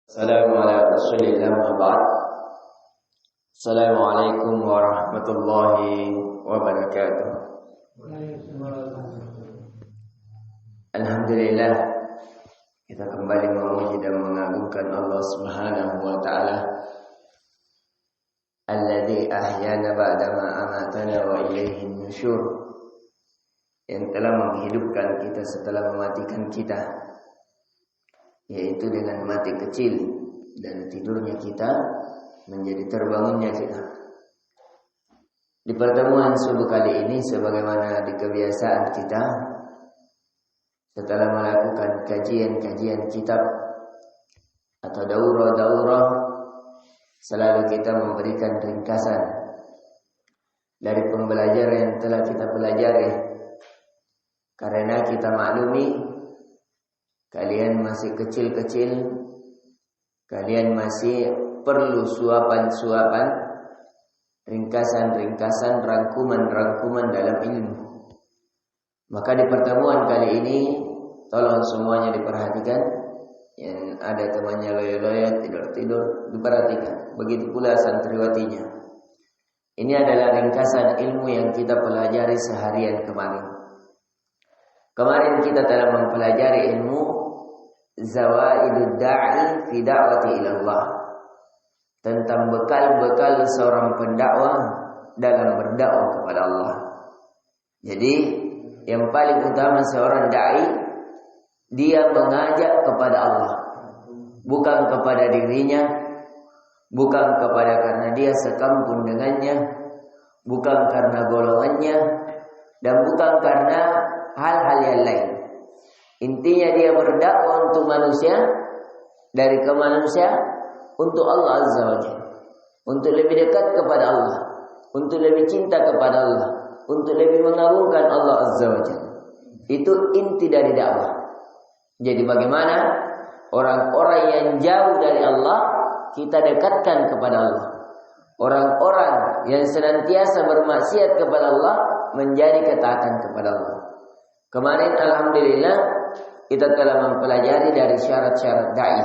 Assalamualaikum warahmatullahi wabarakatuh. Alhamdulillah, kita kembali memuji dan mengagungkan Allah Subhanahu wa taala alladzi ahyana ba'dama amatana wa ilaihin nusyur, yang telah menghidupkan kita setelah mematikan kita, yaitu dengan mati kecil dan tidurnya kita menjadi terbangunnya kita. Di pertemuan subuh kali ini, sebagaimana di kebiasaan kita, setelah melakukan kajian-kajian kitab atau daurah-daurah, selalu kita memberikan ringkasan dari pembelajaran yang telah kita pelajari, karena kita maklumi kalian masih kecil-kecil, kalian masih perlu suapan-suapan, ringkasan-ringkasan, rangkuman-rangkuman dalam ilmu. Maka di pertemuan kali ini, tolong semuanya diperhatikan. Yang ada temannya loyo-loyo, tidur-tidur, diperhatikan. Begitu pula santriwatinya. Ini adalah ringkasan ilmu yang kita pelajari seharian kemarin. Kemarin kita telah mempelajari ilmu Zawaidud Da'i fi da'wati ila Allah, tentang bekal-bekal seorang pendakwah dalam berdakwah kepada Allah. Jadi yang paling utama seorang dai, dia mengajak kepada Allah, bukan kepada dirinya, bukan kepada karena dia sekampung dengannya, bukan karena golongannya, dan bukan karena hal-hal yang lain. Intinya dia berdakwah untuk manusia, dari kemanusiaan untuk Allah Azza wa Jalla, untuk lebih dekat kepada Allah, untuk lebih cinta kepada Allah, untuk lebih mengagungkan Allah Azza wa Jalla. Itu inti dari dakwah. Jadi bagaimana orang-orang yang jauh dari Allah kita dekatkan kepada Allah. Orang-orang yang senantiasa bermaksiat kepada Allah menjadi ketaatan kepada Allah. Kemarin alhamdulillah kita telah mempelajari dari syarat-syarat dai,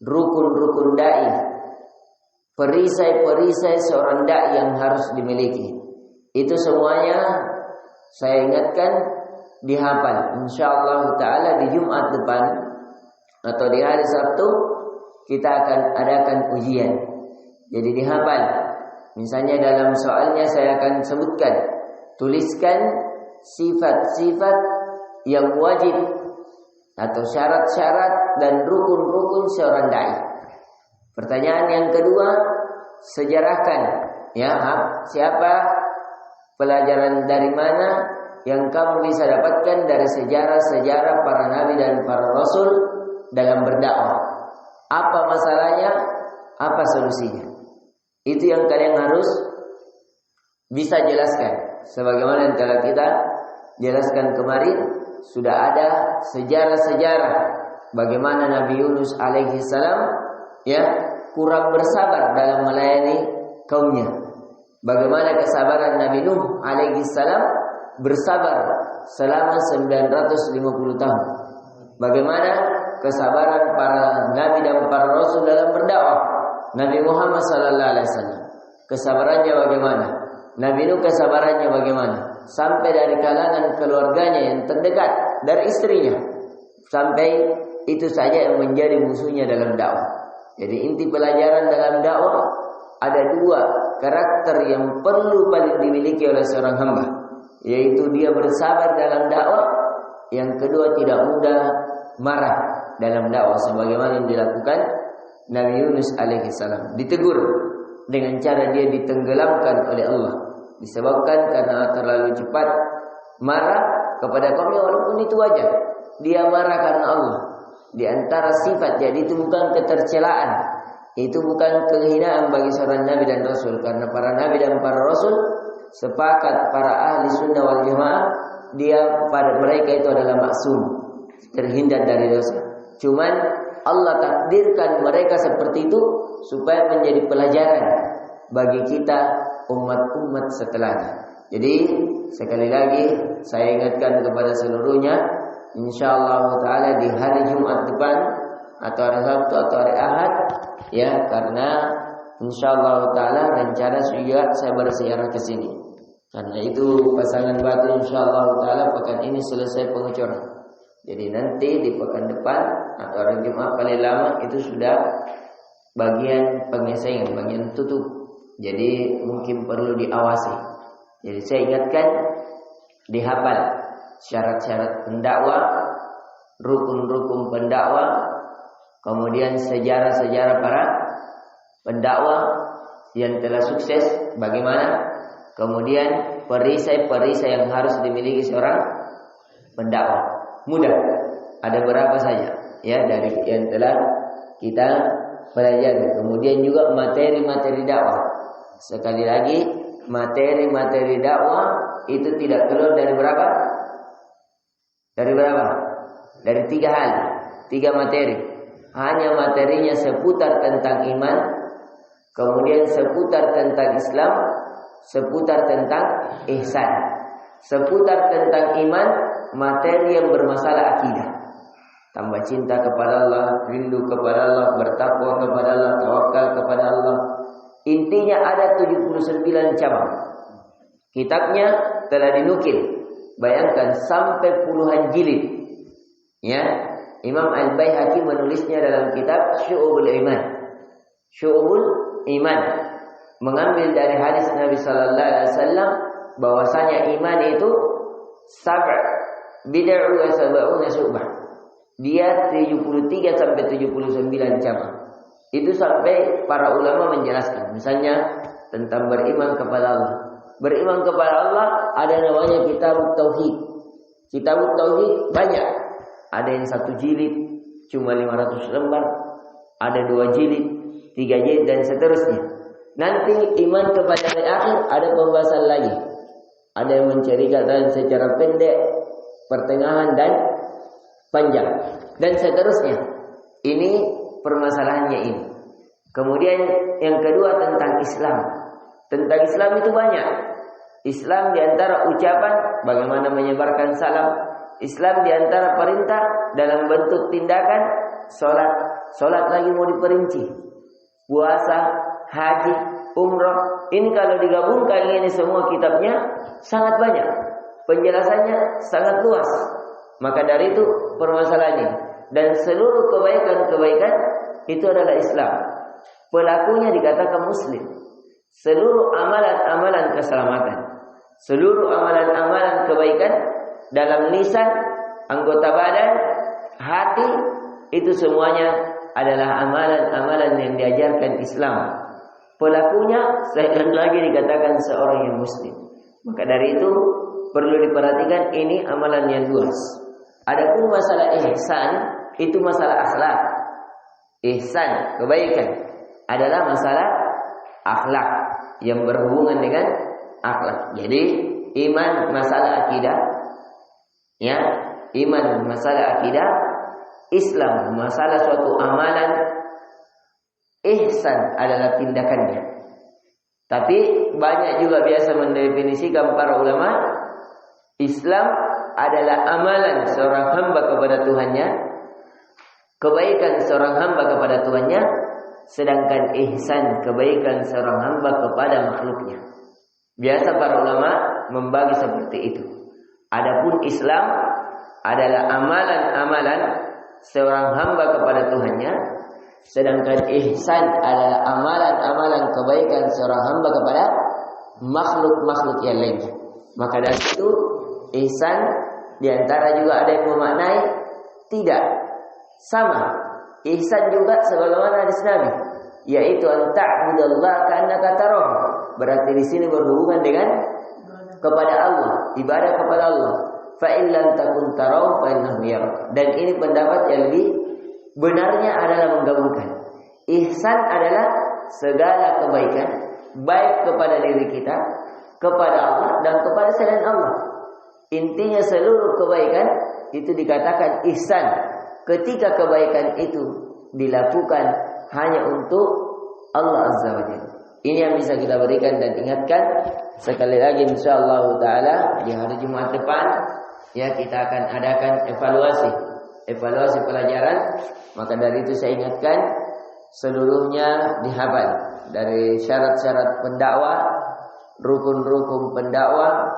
rukun-rukun dai, perisai-perisai seorang dai yang harus dimiliki. Itu semuanya saya ingatkan, dihafal. Insyaallah taala di Jumat depan atau di hari Sabtu kita akan adakan ujian. Jadi dihafal. Misalnya dalam soalnya saya akan sebutkan, tuliskan sifat-sifat yang wajib atau syarat-syarat dan rukun-rukun seorang dai. Pertanyaan yang kedua, sejarahkan ya, siapa, pelajaran dari mana yang kamu bisa dapatkan dari sejarah-sejarah para nabi dan para rasul dalam berdakwah. Apa masalahnya? Apa solusinya? Itu yang kalian harus bisa jelaskan. Sebagaimana yang telah kita jelaskan kemarin, sudah ada sejarah-sejarah bagaimana Nabi Yunus alaihi salam ya kurang bersabar dalam melayani kaumnya. Bagaimana kesabaran Nabi Nuh alaihi salam bersabar selama 950 tahun. Bagaimana kesabaran para nabi dan para rasul dalam berdakwah. Nabi Muhammad sallallahu alaihi wasallam kesabarannya bagaimana? Nabi Nuh kesabarannya bagaimana? Sampai dari kalangan keluarganya yang terdekat, dari istrinya, sampai itu saja yang menjadi musuhnya dalam dakwah. Jadi inti pelajaran dalam dakwah ada dua karakter yang perlu paling dimiliki oleh seorang hamba, yaitu dia bersabar dalam dakwah. Yang kedua, tidak mudah marah dalam dakwah, sebagaimana yang dilakukan Nabi Yunus alaihi salam. Ditegur dengan cara dia ditenggelamkan oleh Allah, disebabkan karena terlalu cepat marah kepada kaumnya. Walaupun itu wajar, dia marah karena Allah. Di antara sifat, jadi itu bukan ketercelaan, itu bukan kehinaan bagi seorang nabi dan rasul, karena para nabi dan para rasul sepakat para ahli sunnah wal jamaah, dia pada mereka itu adalah maksum, terhindar dari dosa. Cuman Allah takdirkan mereka seperti itu supaya menjadi pelajaran bagi kita umat-umat setelahnya. Jadi sekali lagi saya ingatkan kepada seluruhnya, insyaallah taala di hari Jumat depan atau hari Sabtu atau hari Ahad Ya, karena insyaallah taala rencana juga saya berziarah ke sini. Karena itu pasangan batu insyaallah taala pekan ini selesai pengecoran. Jadi nanti di pekan depan atau hari Jumat paling lama itu sudah bagian pengesengan, bagian tutup. Jadi mungkin perlu diawasi. Jadi saya ingatkan dihafal syarat-syarat pendakwah, rukun-rukun pendakwah, kemudian sejarah-sejarah para pendakwah yang telah sukses bagaimana, kemudian perisai-perisai yang harus dimiliki seorang pendakwah. Mudah, ada berapa saja ya dari yang telah kita pelajari. Kemudian juga materi-materi dakwah. Sekali lagi, materi-materi dakwah itu tidak keluar dari berapa? Dari berapa? Dari 3 hal, 3 materi. Hanya materinya seputar tentang iman, kemudian seputar tentang Islam, seputar tentang ihsan. Seputar tentang iman, materi yang bermasalah akidah. Tambah cinta kepada Allah, rindu kepada Allah, bertakwa kepada Allah, tawakal kepada Allah. Intinya ada 79 cabang. Kitabnya telah dinukil. Bayangkan sampai puluhan jilid. Ya, Imam Al-Baihaqi menulisnya dalam kitab Syu'ubul Iman. Syu'ubul Iman mengambil dari hadis Nabi sallallahu alaihi wasallam bahwasanya iman itu bid'ah wa sab'una syu'bah. Dia 73 sampai 79 cabang. Itu sampai para ulama menjelaskan. Misalnya tentang beriman kepada Allah. Beriman kepada Allah ada namanya kitab tauhid. Kitab tauhid banyak. Ada yang 1 jilid cuma 500 lembar, ada 2 jilid, 3 jilid dan seterusnya. Nanti iman kepada hari akhir ada pembahasan lagi. Ada yang menceritakan secara pendek, pertengahan dan panjang dan seterusnya. Ini permasalahannya ini. Kemudian yang kedua tentang Islam. Tentang Islam itu banyak. Islam diantara ucapan bagaimana menyebarkan salam. Islam diantara perintah dalam bentuk tindakan, solat lagi mau diperinci, puasa, haji, umrah. Ini kalau digabungkan ini semua kitabnya sangat banyak, penjelasannya sangat luas. Maka dari itu permasalahannya. Dan seluruh kebaikan-kebaikan itu adalah Islam. Pelakunya dikatakan Muslim. Seluruh amalan-amalan keselamatan, seluruh amalan-amalan kebaikan dalam lisan, anggota badan, hati, itu semuanya adalah amalan-amalan yang diajarkan Islam. Pelakunya sekali lagi dikatakan seorang yang Muslim. Maka dari itu perlu diperhatikan ini amalan yang luas. Adapun masalah ihsan itu masalah akhlak. Ihsan, kebaikan adalah masalah akhlak yang berhubungan dengan akhlak. Jadi iman masalah akidah, ya, iman masalah akidah, Islam masalah suatu amalan, ihsan adalah tindakannya. Tapi banyak juga biasa mendefinisikan para ulama, Islam adalah amalan seorang hamba kepada Tuhannya, kebaikan seorang hamba kepada Tuhannya, sedangkan ihsan kebaikan seorang hamba kepada makhluknya. Biasa para ulama membagi seperti itu. Adapun Islam adalah amalan-amalan seorang hamba kepada Tuhannya, sedangkan ihsan adalah amalan-amalan kebaikan seorang hamba kepada makhluk-makhluk yang lainnya. Maka dari itu ihsan diantara juga ada yang memaknai tidak sama. Ihsan juga sebagaimana hadis Nabi, yaitu anta'budallaha ka'annaka tarahu. Berarti di sini berhubungan dengan kepada Allah, ibadah kepada Allah. Fa in lam takun tarahu fa innahu yarak. Dan ini pendapat yang lebih benarnya adalah menggabungkan. Ihsan adalah segala kebaikan baik kepada diri kita, kepada Allah dan kepada selain Allah. Intinya seluruh kebaikan itu dikatakan ihsan ketika kebaikan itu dilakukan hanya untuk Allah Azza wa Jalla. Ini yang bisa kita berikan dan ingatkan. Sekali lagi insyaallah taala di hari Jumat depan ya kita akan adakan evaluasi pelajaran. Maka dari itu saya ingatkan seluruhnya dihafal. Dari syarat-syarat pendakwah, rukun-rukun pendakwah,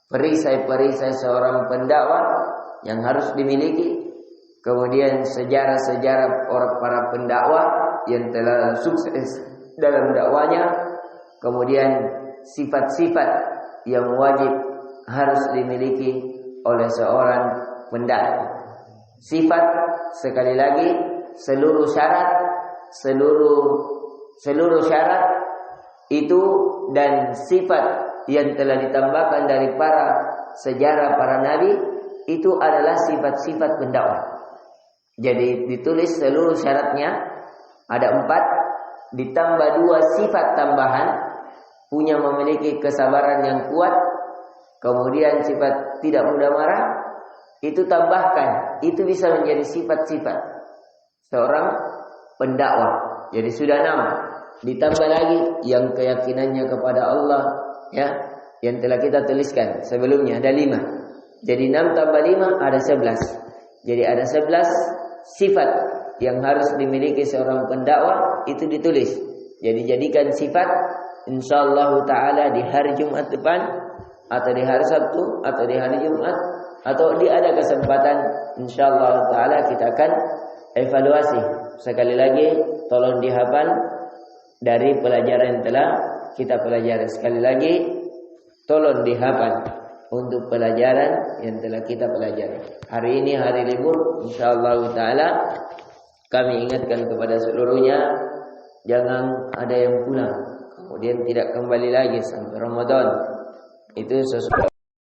perisai-perisai seorang pendakwah yang harus dimiliki. Kemudian sejarah-sejarah orang para pendakwah yang telah sukses dalam dakwanya. Kemudian sifat-sifat yang wajib harus dimiliki oleh seorang pendakwah. Sifat, sekali lagi, seluruh syarat itu dan sifat yang telah ditambahkan dari sejarah para nabi itu adalah sifat-sifat pendakwah. Jadi ditulis seluruh syaratnya ada 4, ditambah 2 sifat tambahan, punya memiliki kesabaran yang kuat, kemudian sifat tidak mudah marah, itu tambahkan, itu bisa menjadi sifat-sifat seorang pendakwah. Jadi sudah 6, ditambah lagi yang keyakinannya kepada Allah, ya, yang telah kita tuliskan sebelumnya ada 5. Jadi 6 tambah 5 ada 11. Jadi ada 11 sifat yang harus dimiliki seorang pendakwah, itu ditulis. Jadi jadikan sifat, insyaallah taala di hari Jumat depan atau di hari Sabtu atau di hari Jumat atau ada kesempatan, insyaallah taala kita akan evaluasi. Sekali lagi tolong dihafal dari pelajaran yang telah kita pelajari. Sekali lagi tolong dihafal untuk pelajaran yang telah kita pelajari. Hari ini hari libur, insyaallah taala kami ingatkan kepada seluruhnya, jangan ada yang pulang kemudian tidak kembali lagi sampai Ramadan. Itu sesuatu